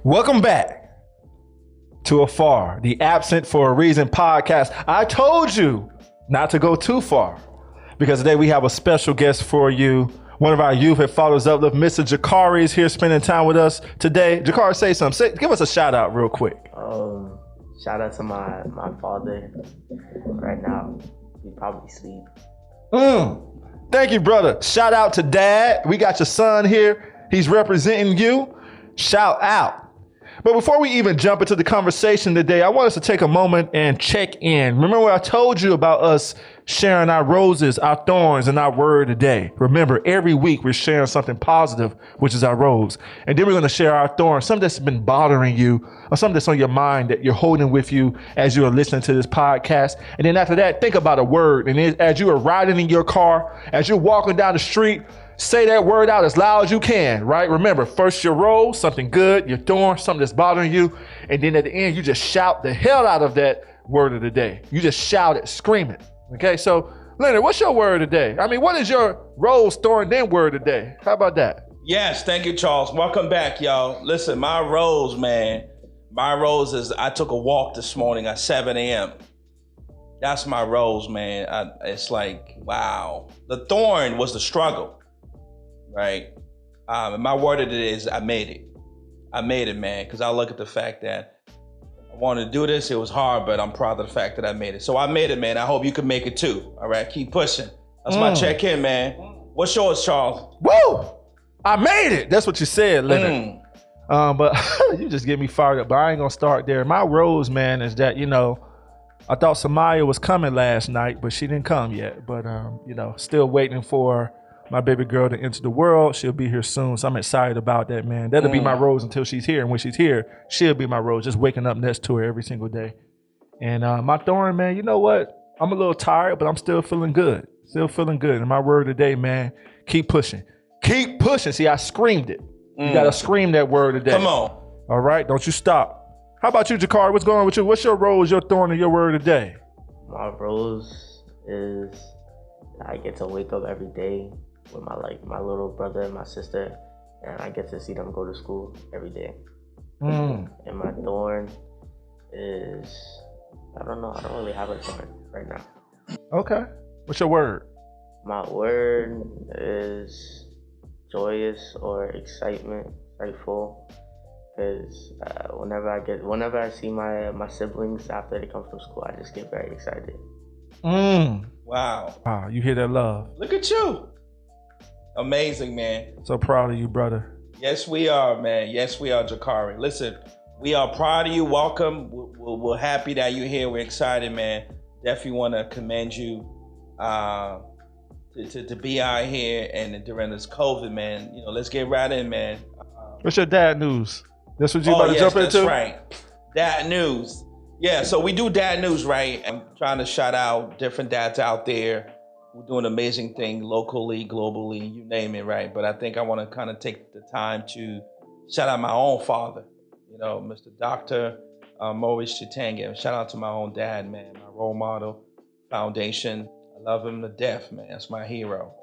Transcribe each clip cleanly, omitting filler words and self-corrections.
Welcome back to AFAR, the Absent for a Reason podcast. I told you not to go too far because today we have a special guest for you. One of our youth and fathers uplift, Mr. Jhakari, is here spending time with us today. Jhakari, say something. Give us a shout out real quick. Shout out to my father. Right now, he probably sleep. Thank you, brother. Shout out to Dad. We got your son here. He's representing you. Shout out. But before we even jump into the conversation today, I want us to take a moment and check in. Remember what I told you about us sharing our roses, our thorns, and our word today. Remember, every week we're sharing something positive, which is our rose. And then we're going to share our thorns, something that's been bothering you or something that's on your mind that you're holding with you as you are listening to this podcast. And then after that, think about a word. And as you are riding in your car, as you're walking down the street, say that word out as loud as you can, right? Remember, first your rose, something good, your thorn, something that's bothering you. And then at the end, you just shout the hell out of that word of the day. You just shout it, scream it. Okay, so Leonard, what's your word today? I mean, what is your rose, thorn, then word today? How about that? Yes, thank you, Charles. Welcome back, y'all. Listen, my rose, man, is I took a walk this morning at 7 a.m. That's my rose, man. It's like, wow. The thorn was the struggle. Right. And my word of it is I made it. I made it, man, because I look at the fact that I wanted to do this. It was hard, but I'm proud of the fact that I made it. So I made it, man. I hope you can make it too. All right. Keep pushing. That's my check-in, man. What's yours, Charles? Woo! I made it. That's what you said, Leonard. But you just get me fired up. But I ain't going to start there. My rose, man, is that, I thought Samaya was coming last night, but she didn't come yet. But, still waiting for my baby girl to enter the world. She'll be here soon, so I'm excited about that, man. That'll be my rose until she's here, and when she's here, she'll be my rose, just waking up next to her every single day. And my thorn, man, you know what? I'm a little tired, but I'm still feeling good. Still feeling good. And my word today, man, keep pushing. Keep pushing. See, I screamed it. You got to scream that word today. Come on. All right? Don't you stop. How about you, Jhakari? What's going on with you? What's your rose, your thorn, and your word today? My rose is I get to wake up every day with my little brother and my sister, and I get to see them go to school every day. And my thorn is, I don't know, I don't really have a thorn right now. Okay. What's your word? My word is joyous or excitement, excitement, because whenever I see my siblings after they come from school, I just get very excited. Wow. You hear that love? Look at you. Amazing, man. So proud of you, brother. Yes, we are, man. Yes, we are, Jhakari. Listen, we are proud of you. Welcome. We're happy that you're here. We're excited, man. Definitely want to commend you to be out here and during this COVID, man. Let's get right in, man. What's your dad news? That's what you about to jump into? That's right. Dad news. Yeah, so we do dad news, right? I'm trying to shout out different dads out there. We're doing an amazing thing locally, globally, you name it, right? But I think I want to kind of take the time to shout out my own father, Mr. Dr. Maurice Chitanga. Shout out to my own dad, man, my role model, foundation. I love him to death, man. That's my hero.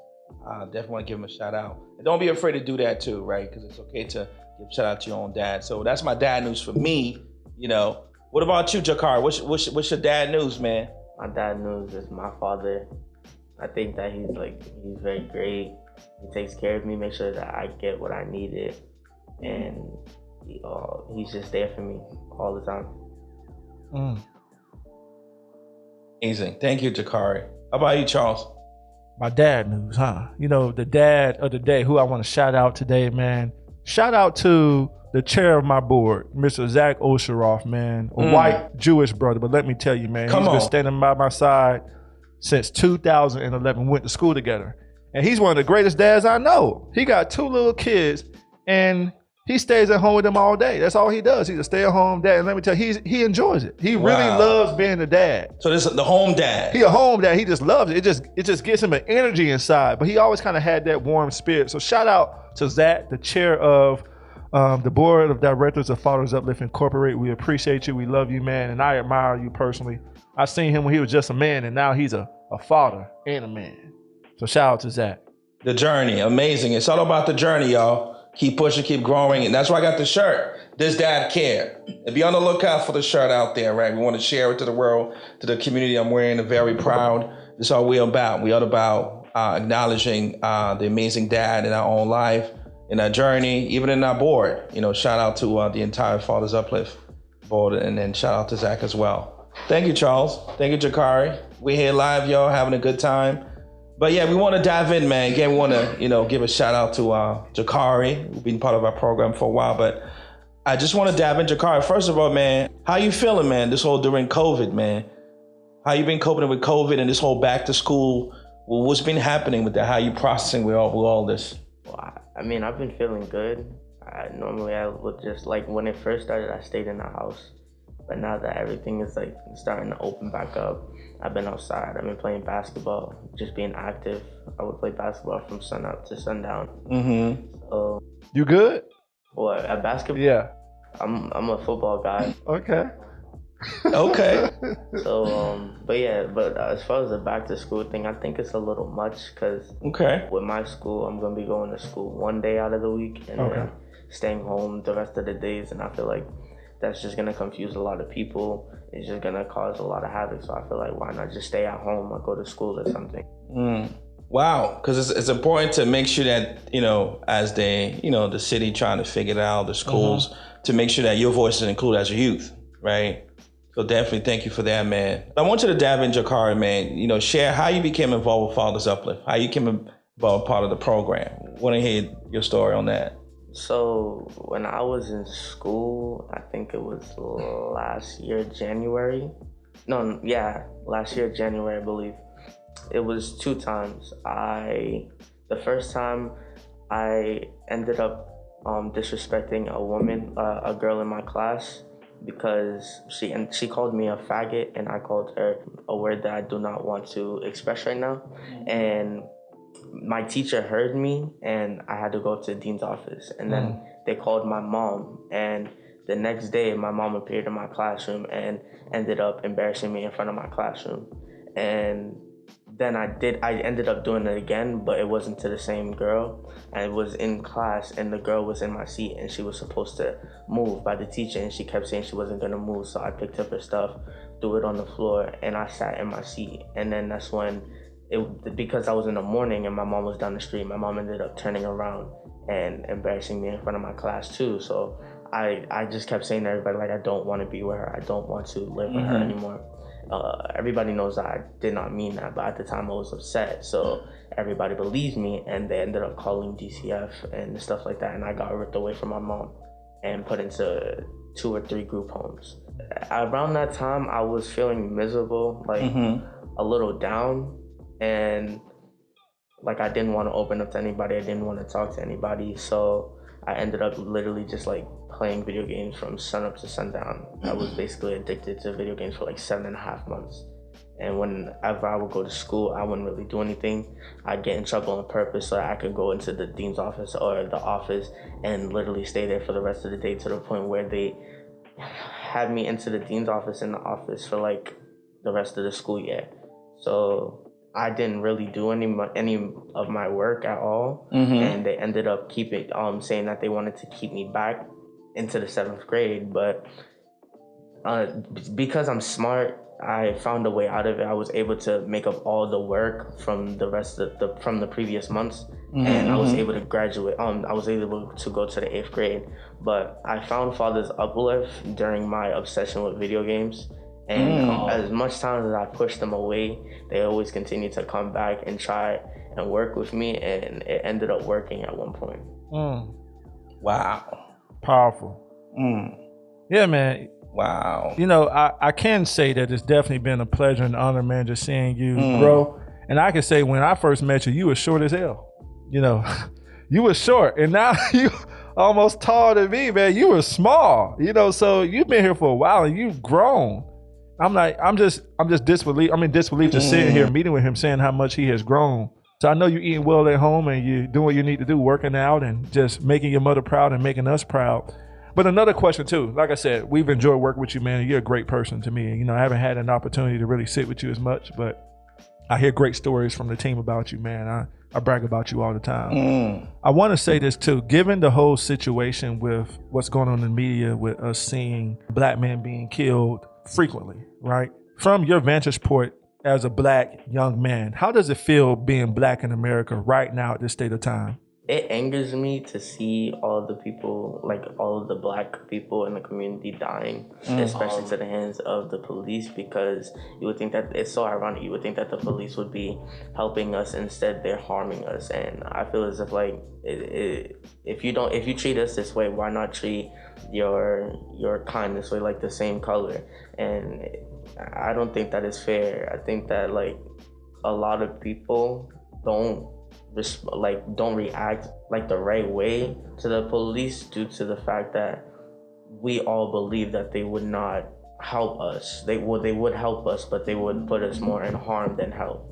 I definitely want to give him a shout out. And don't be afraid to do that too, right? Because it's okay to give a shout out to your own dad. So that's my dad news for me, What about you, Jhakari? What's your dad news, man? My dad news is my father. I think that he's very great. He takes care of me, makes sure that I get what I needed, and he's just there for me all the time. Amazing. Thank you, Jhakari. How about you, Charles? My dad news, huh? The dad of the day, who I want to shout out today, man. Shout out to the chair of my board, Mr. Zach Osheroff, man. A white Jewish brother, but let me tell you, man, he's been standing by my side since 2011, went to school together. And he's one of the greatest dads I know. He got 2 little kids and he stays at home with them all day. That's all he does. He's a stay-at-home dad. And let me tell you, he enjoys it. He really loves being a dad. So this is the home dad. He a home dad. He just loves it. It just gives him an energy inside. But he always kind of had that warm spirit. So shout out to Zach, the chair of the board of directors of Fathers Uplift Incorporated. We appreciate you. We love you, man. And I admire you personally. I seen him when he was just a man, and now he's a father and a man. So shout out to Zach. The journey, amazing. It's all about the journey, y'all. keep pushing, keep growing. And that's why I got the shirt. This Dad Care. And be on the lookout for the shirt out there, right? We want to share it to the world, to the community. I'm wearing it, very proud. This is all we're about. We're all about acknowledging the amazing dad in our own life, in our journey, even in our board. You know, shout out to the entire Fathers Uplift board, and then shout out to Zach as well. Thank you, Charles. Thank you, Jhakari. We're here live, y'all, having a good time. But yeah, we want to dive in, man. Again, we want to, give a shout out to Jhakari, who's been part of our program for a while. But I just want to dive in, Jhakari. First of all, man, how you feeling, man, this whole during COVID, man? How you been coping with COVID and this whole back to school? Well, what's been happening with that? How you processing with all this? Well, I mean, I've been feeling good. Normally I would just, like, when it first started, I stayed in the house. But now that everything is like starting to open back up, I've been outside. I've been playing basketball, just being active. I would play basketball from sun up to sundown. Mm-hmm. So, you good? What, at basketball? Yeah. I'm a football guy. Okay. Okay. So, but as far as the back to school thing, I think it's a little much because with my school, I'm gonna be going to school one day out of the week and then staying home the rest of the days, and I feel like that's just gonna confuse a lot of people. It's just gonna cause a lot of havoc. So I feel like, why not just stay at home or go to school or something? Wow, because it's important to make sure that, as they, the city trying to figure it out, the schools, to make sure that your voice is included as a youth, right? So definitely thank you for that, man. I want you to dive in, Jakhari, man. Share how you became involved with Fathers Uplift, how you became involved part of the program. Want to hear your story on that. So when I was in school, I think it was last year, January, I believe. It was 2 times. The first time I ended up disrespecting a girl in my class because she called me a faggot and I called her a word that I do not want to express right now. And my teacher heard me and I had to go to the dean's office, and then they called my mom, and the next day my mom appeared in my classroom and ended up embarrassing me in front of my classroom. And then I ended up doing it again, but it wasn't to the same girl. And it was in class and the girl was in my seat and she was supposed to move by the teacher, and she kept saying she wasn't gonna move. So I picked up her stuff, threw it on the floor, and I sat in my seat. And then that's when because I was in the morning and my mom was down the street, my mom ended up turning around and embarrassing me in front of my class too. So I just kept saying to everybody, like, I don't want to be with her. I don't want to live with her anymore. Everybody knows that I did not mean that, but at the time I was upset. So everybody believed me, and they ended up calling DCF and stuff like that. And I got ripped away from my mom and put into 2 or 3 group homes. Around that time, I was feeling miserable, like a little down. And like, I didn't want to open up to anybody. I didn't want to talk to anybody. So I ended up literally just like playing video games from sun up to sundown. I was basically addicted to video games for like 7.5 months. And whenever I would go to school, I wouldn't really do anything. I'd get in trouble on purpose so that I could go into the dean's office or the office and literally stay there for the rest of the day, to the point where they had me into the dean's office in the office for like the rest of the school year. So I didn't really do any of my work at all, and they ended up saying that they wanted to keep me back into the 7th grade. But because I'm smart, I found a way out of it. I was able to make up all the work from the rest of from the previous months, and I was able to graduate. I was able to go to the 8th grade. But I found Fathers Uplift during my obsession with video games. And as much time as I pushed them away, they always continued to come back and try and work with me, and it ended up working at one point. Wow. Powerful. Yeah, man. Wow. I can say that it's definitely been a pleasure and honor, man, just seeing you grow. And I can say, when I first met you, you were short as hell. You were short, and now you almost taller than me, man. You were small, so you've been here for a while and you've grown. I'm just disbelief. I'm in disbelief just sitting here meeting with him, saying how much he has grown. So I know you're eating well at home and you're doing what you need to do, working out and just making your mother proud and making us proud. But another question too, like I said, we've enjoyed working with you, man. You're a great person to me. I haven't had an opportunity to really sit with you as much, but I hear great stories from the team about you, man. I brag about you all the time. I want to say this too, given the whole situation with what's going on in the media with us seeing black men being killed frequently, right? From your vantage point as a black young man, how does it feel being black in America right now at this state of time? It angers me to see all the people, like all of the black people in the community dying, especially to the hands of the police, because you would think that it's so ironic. You would think that the police would be helping us, instead they're harming us. And I feel as if like if you treat us this way, why not treat your kind this way, like the same color? And I don't think that is fair. I think that like a lot of people don't react like the right way to the police, due to the fact that we all believe that they would not help us. They would help us, but they would put us more in harm than help.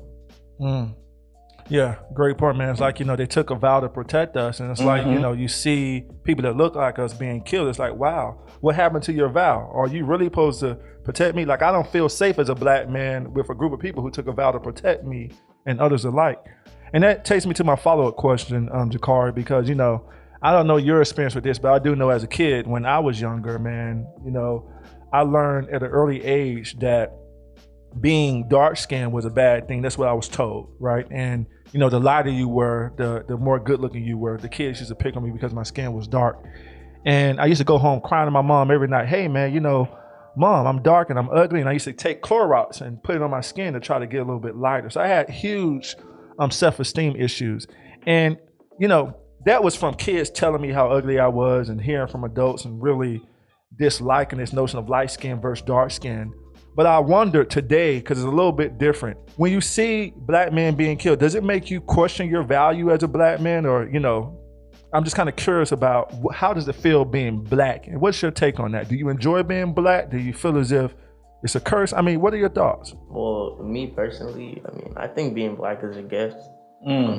Yeah, great point, man. It's like, they took a vow to protect us, and it's like, you see people that look like us being killed. It's like, wow, what happened to your vow? Are you really supposed to protect me? Like, I don't feel safe as a black man with a group of people who took a vow to protect me and others alike. And that takes me to my follow-up question, Jhakari, because, I don't know your experience with this, but I do know as a kid, when I was younger, man, I learned at an early age that being dark-skinned was a bad thing. That's what I was told, right? And, the lighter you were, the more good-looking you were. The kids used to pick on me because my skin was dark. And I used to go home crying to my mom every night, hey, man, Mom, I'm dark and I'm ugly. And I used to take Clorox and put it on my skin to try to get a little bit lighter. So I had huge self-esteem issues. And, that was from kids telling me how ugly I was, and hearing from adults and really disliking this notion of light skin versus dark skin. But I wonder today, because it's a little bit different, when you see black men being killed, does it make you question your value as a black man? Or, I'm just kind of curious about how does it feel being black? And what's your take on that? Do you enjoy being black? Do you feel as if it's a curse? I mean, what are your thoughts? Well, me personally, I think being black is a gift,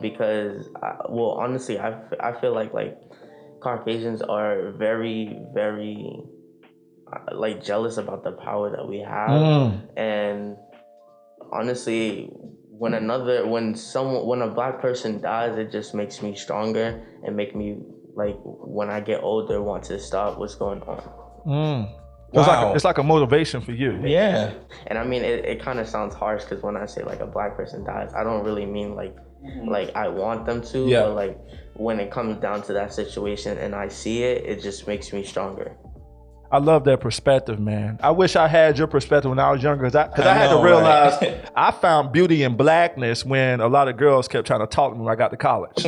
because, honestly, I feel like Caucasians are very, very jealous about the power that we have. And honestly, when a black person dies, it just makes me stronger and make me, when I get older, want to stop what's going on. Wow. It's like a motivation for you. Yeah. And it kind of sounds harsh, because when I say a black person dies, I don't really mean I want them to, but when it comes down to that situation and I see it, it just makes me stronger. I love that perspective, man. I wish I had your perspective when I was younger, because I had to realize I found beauty in blackness when a lot of girls kept trying to talk to me when I got to college.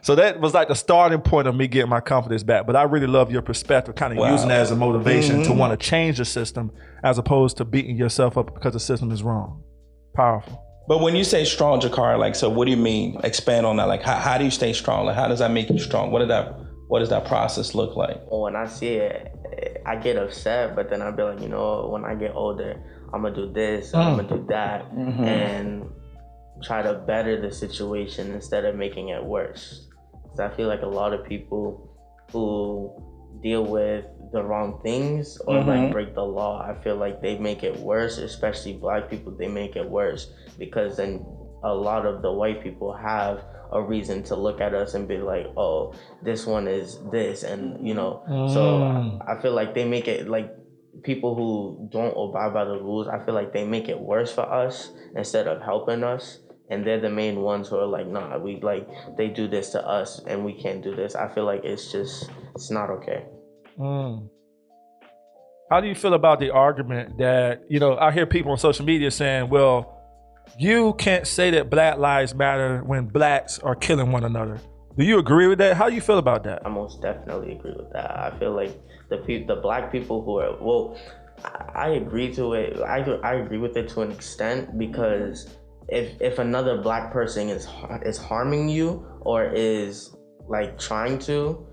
So that was like the starting point of me getting my confidence back. But I really love your perspective, kind of using that as a motivation to want to change the system, as opposed to beating yourself up because the system is wrong. Powerful. But when you say strong, Jhakari, so what do you mean? Expand on that. How do you stay strong? How does that make you strong? What does that process look like? When I see it, I get upset, but then I'll be like, when I get older, I'm gonna do this, I'm gonna do that, and try to better the situation instead of making it worse. Because I feel like a lot of people who deal with the wrong things or break the law, I feel like they make it worse, especially black people. They make it worse because then a lot of the white people have a reason to look at us and be like, oh, this one is this, and so I feel like they make it people who don't abide by the rules, I feel like they make it worse for us instead of helping us. And they're the main ones who are like, nah, they do this to us and we can't do this. I feel like it's not okay. How do you feel about the argument that, I hear people on social media saying, well, you can't say that Black Lives Matter when blacks are killing one another. Do you agree with that? How do you feel about that? I most definitely agree with that. I feel like the black people who are, I agree to it. I agree with it to an extent, because if another black person is harming you or is trying to,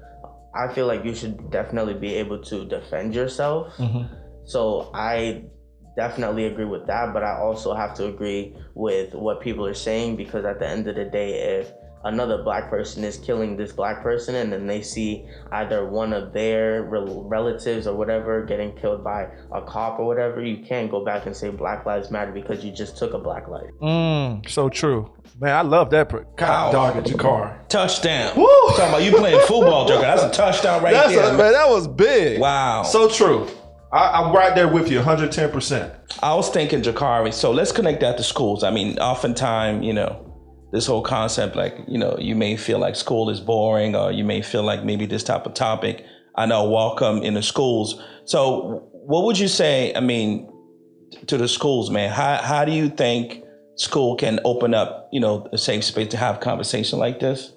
I feel like you should definitely be able to defend yourself. So I definitely agree with that, but I also have to agree with what people are saying, because at the end of the day, if another black person is killing this black person, and then they see either one of their relatives or whatever getting killed by a cop or whatever, you can't go back and say Black Lives Matter because you just took a black life. So true. Man, I love that. God dog at Jhakari. Touchdown. Woo! Talking about you playing football, Joker. That's a touchdown right there. Man, that was big. Wow. So true. I'm right there with you, 110%. I was thinking, Jakhari, so let's connect that to schools. I mean, oftentimes, this whole concept, like, you may feel like school is boring, or you may feel like maybe this type of topic, I know, welcome in the schools. So what would you say, to the schools, man? How do you think school can open up, a safe space to have conversation like this?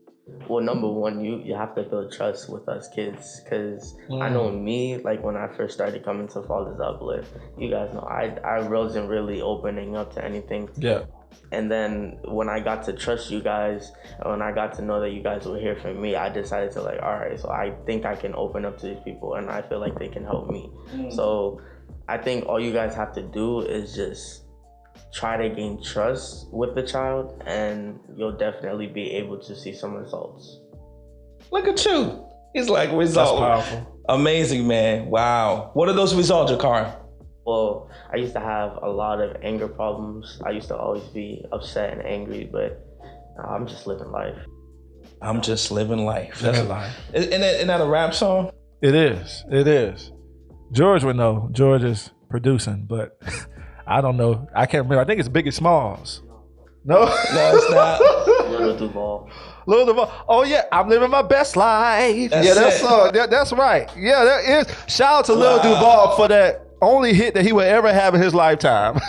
Well, number one, you have to build trust with us kids, because I know me, like when I first started coming to Father's Uplift, you guys know I wasn't really opening up to anything. Yeah. And then when I got to trust you guys, and when I got to know that you guys were here for me, I decided to like, all right, so I think I can open up to these people, and I feel like they can help me. So I think all you guys have to do is just try to gain trust with the child, and you'll definitely be able to see some results. Look at you. He's like, results. That's powerful. Amazing, man. Wow. What are those results, Jhakari? Well, I used to have a lot of anger problems. I used to always be upset and angry, but I'm just living life. I'm just living life. Living life. Isn't that a rap song? It is. George would know. George is producing, but I don't know. I can't remember. I think it's Biggie Smalls. No? No, it's not. Little Duval. Little Duval. Oh yeah, I'm living my best life. That's it. That's right. Yeah, that is. Shout out to Lil Duval for that only hit that he would ever have in his lifetime.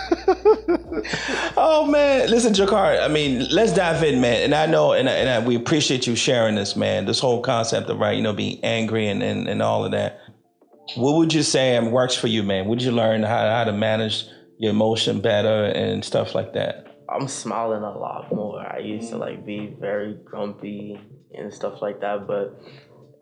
Oh man, listen, Jhakari. Let's dive in, man. And I know, and we appreciate you sharing this, man. This whole concept of being angry and all of that. What would you say works for you, man? Would you learn how to manage your emotion better and stuff like that? I'm smiling a lot more. I used to be very grumpy and stuff like that, but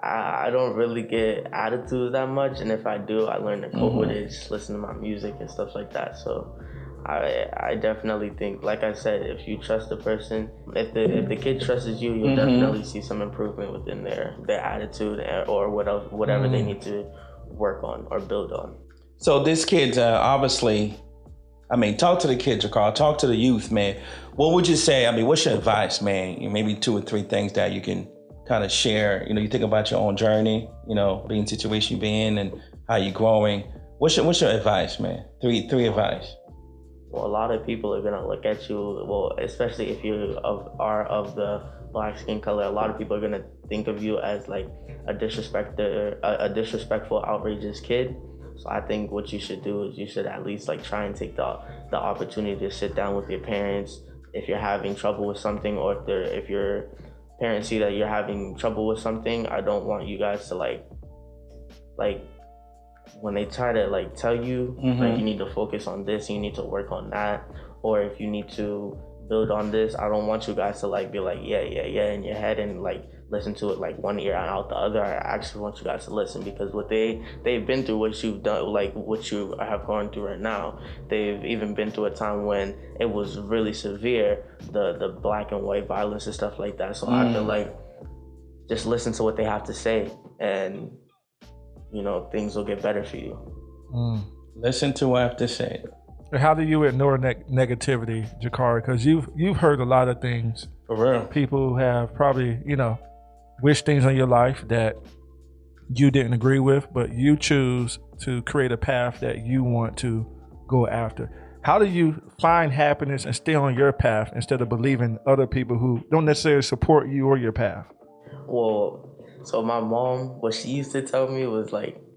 I don't really get attitudes that much, and if I do, I learn to cope with it, just listen to my music and stuff like that. So I definitely think, like I said, if you trust the person, if the kid trusts you, you'll definitely see some improvement within their attitude or whatever they need to work on or build on. So this kid, obviously, talk to the kids, Jhakari, talk to the youth, man. What would you say? What's your advice, man? Maybe 2 or 3 things that you can kind of share. You think about your own journey, being in the situation you've been in and how you're growing. What's your advice, man? Three advice. Well, a lot of people are gonna look at you. Well, especially if you are of the black skin color, a lot of people are gonna think of you as like a disrespectful, outrageous kid. So I think what you should do is you should at least try and take the opportunity to sit down with your parents if you're having trouble with something, or if your parents see that you're having trouble with something. I don't want you guys to when they try to tell you you need to focus on this, you need to work on that, or if you need to build on this, I don't want you guys to be yeah in your head and listen to it one ear and out the other. I actually want you guys to listen, because what they've been through, what you've done, what you have gone through right now, they've even been through a time when it was really severe, the black and white violence and stuff like that. So I feel just listen to what they have to say, and things will get better for you. Listen to what I have to say. How do you ignore negativity, Jhakari? Because you've heard a lot of things. For real. People have probably, wished things on your life that you didn't agree with, but you choose to create a path that you want to go after. How do you find happiness and stay on your path instead of believing other people who don't necessarily support you or your path? Well, so my mom, what she used to tell me was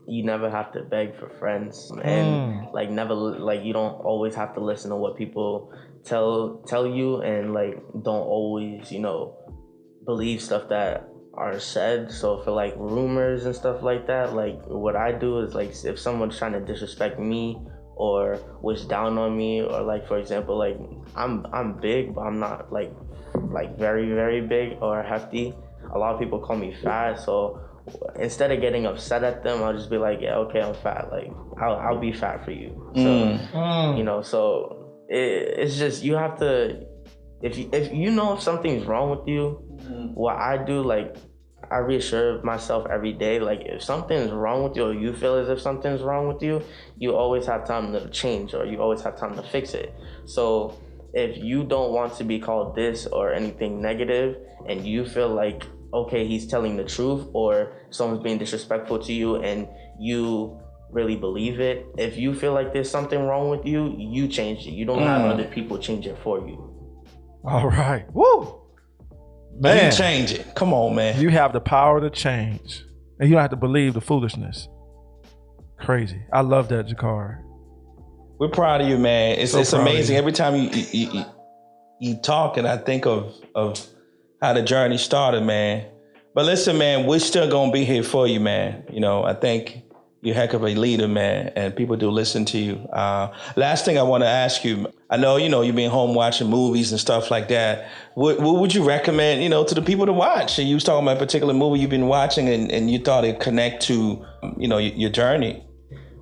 you never have to beg for friends, and you don't always have to listen to what people tell you, and don't always believe stuff that are said. So for rumors and stuff like that, what I do is if someone's trying to disrespect me or wish down on me, or for example, I'm big, but I'm not very, very big or hefty. A lot of people call me fat, so instead of getting upset at them, I'll just be yeah, okay, I'm fat. I'll be fat for you. So so it's just, you have to, if something's wrong with you, what I do, like, I reassure myself every day, like, if something's wrong with you or you feel as if something's wrong with you, you always have time to change or you always have time to fix it. So if you don't want to be called this or anything negative and you feel like, okay, he's telling the truth or someone's being disrespectful to you and you really believe it, if you feel like there's something wrong with you, you change it. You don't have other people change it for you. All right. Woo! Man. You change it. Come on, man. You have the power to change. And you don't have to believe the foolishness. Crazy. I love that, Jhakari. We're proud of you, man. It's amazing. You. Every time you talk and I think of how the journey started, man. But listen, man, we're still gonna be here for you, man. You know, I think you're a heck of a leader, man, and people do listen to you. Last thing I want to ask you, I know, you've been home watching movies and stuff like that. What would you recommend, to the people to watch? You was talking about a particular movie you've been watching and you thought it connect to, your journey.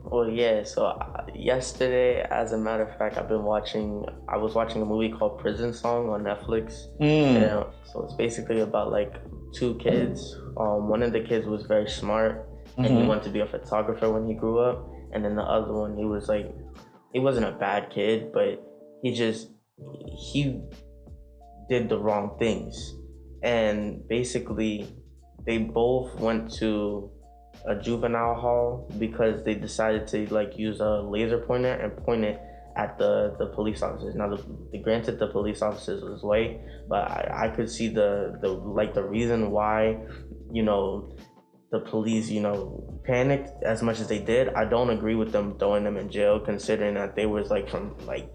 Well, yeah, so yesterday, as a matter of fact, I was watching a movie called Prison Song on Netflix. And, so it's basically about like two kids. One of the kids was very smart and he wanted to be a photographer when he grew up. And then the other one, he wasn't a bad kid, but he did the wrong things. And basically, they both went to a juvenile hall because they decided to like use a laser pointer and point it at the police officers. Now, granted, the police officers was white, but I could see the reason why, the police, panicked as much as they did. I don't agree with them throwing them in jail, considering that they was like from like,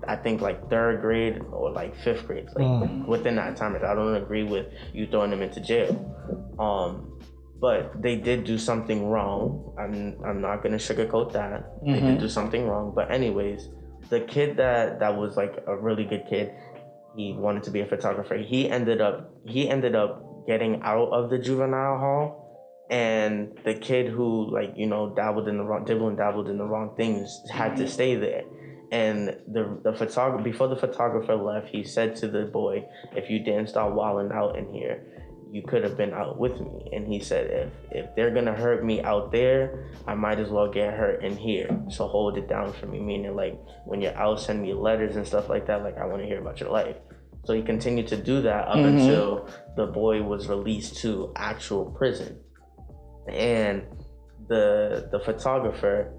I think like third grade or like fifth grade, like within that time. I don't agree with you throwing them into jail. But they did do something wrong. I'm not gonna sugarcoat that. They did do something wrong. But anyways, the kid that was like a really good kid, he wanted to be a photographer. He ended up getting out of the juvenile hall. And the kid who dabbled in the wrong things had to stay there. And the photographer, before the photographer left, he said to the boy, if you didn't start wilding out in here, you could have been out with me. And he said, if they're gonna hurt me out there, I might as well get hurt in here. So hold it down for me, meaning like when you're out, send me letters and stuff like that. Like, I want to hear about your life. So he continued to do that up until the boy was released to actual prison. And the photographer,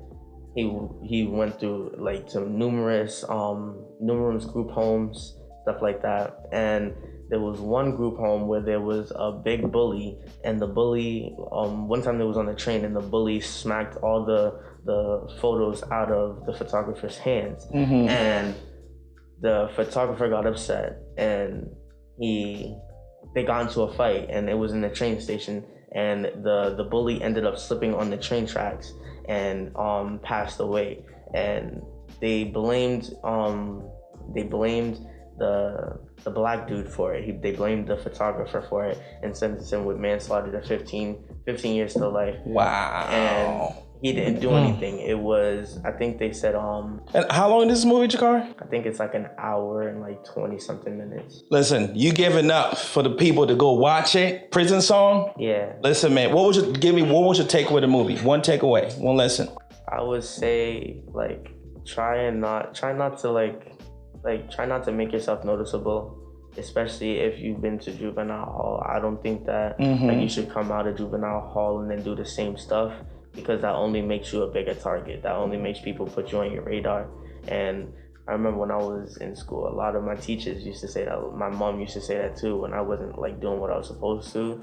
he went through like to numerous group homes, stuff like that. And there was one group home where there was a big bully, and the bully, one time they was on the train and the bully smacked all the photos out of the photographer's hands. And the photographer got upset and they got into a fight, and it was in the train station, and the bully ended up slipping on the train tracks and passed away. And they blamed the black dude for it. They blamed the photographer for it and sentenced him with manslaughter to 15 years to life. Wow. And he didn't do anything. It was, I think they said And how long is this movie, Jhakari? I think it's like an hour and like 20 something minutes. Listen, you giving up for the people to go watch it. Prison Song? Yeah. Listen, man, what was your takeaway of the movie? One takeaway, one lesson. I would say like try not to make yourself noticeable, especially if you've been to juvenile hall. I don't think that you should come out of juvenile hall and then do the same stuff, because that only makes you a bigger target. That only makes people put you on your radar. And I remember when I was in school, a lot of my teachers used to say that. My mom used to say that too, when I wasn't like doing what I was supposed to.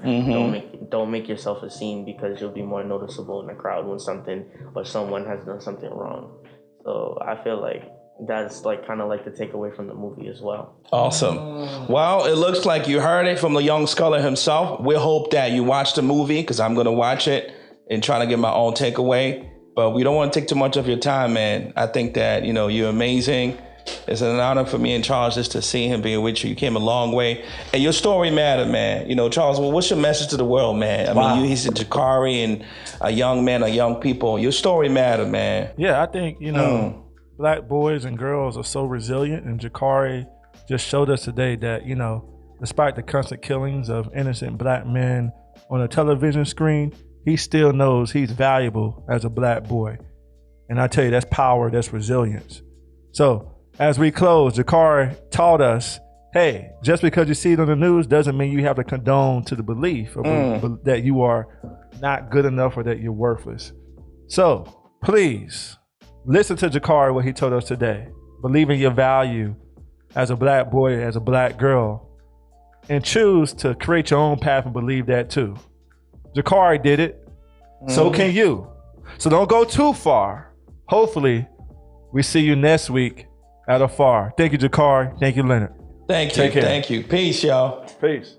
Don't make yourself a scene, because you'll be more noticeable in the crowd when something or someone has done something wrong. So I feel like that's like kind of like the takeaway from the movie as well. Awesome. Well, it looks like you heard it from the young scholar himself. We hope that you watch the movie, because I'm going to watch it and try to get my own takeaway. But we don't want to take too much of your time, man. I think that, you're amazing. It's an honor for me and Charles just to see him being with you. You came a long way. And your story mattered, man. Charles, well, what's your message to the world, man? I mean, he's a Jakhari and a young man, a young people. Your story mattered, man. Yeah, I think, Black boys and girls are so resilient, and Jhakari just showed us today that, despite the constant killings of innocent black men on a television screen, he still knows he's valuable as a black boy. And I tell you, that's power, that's resilience. So as we close, Jhakari taught us, hey, just because you see it on the news doesn't mean you have to condone to the belief that you are not good enough or that you're worthless. So please listen to Jhakari, what he told us today. Believe in your value as a black boy, as a black girl, and choose to create your own path and believe that too. Jhakari did it. So can you. So don't go too far. Hopefully we see you next week at AFAR. Thank you, Jhakari. Thank you, Leonard. Thank you. Take care. Thank you. Peace, y'all. Peace.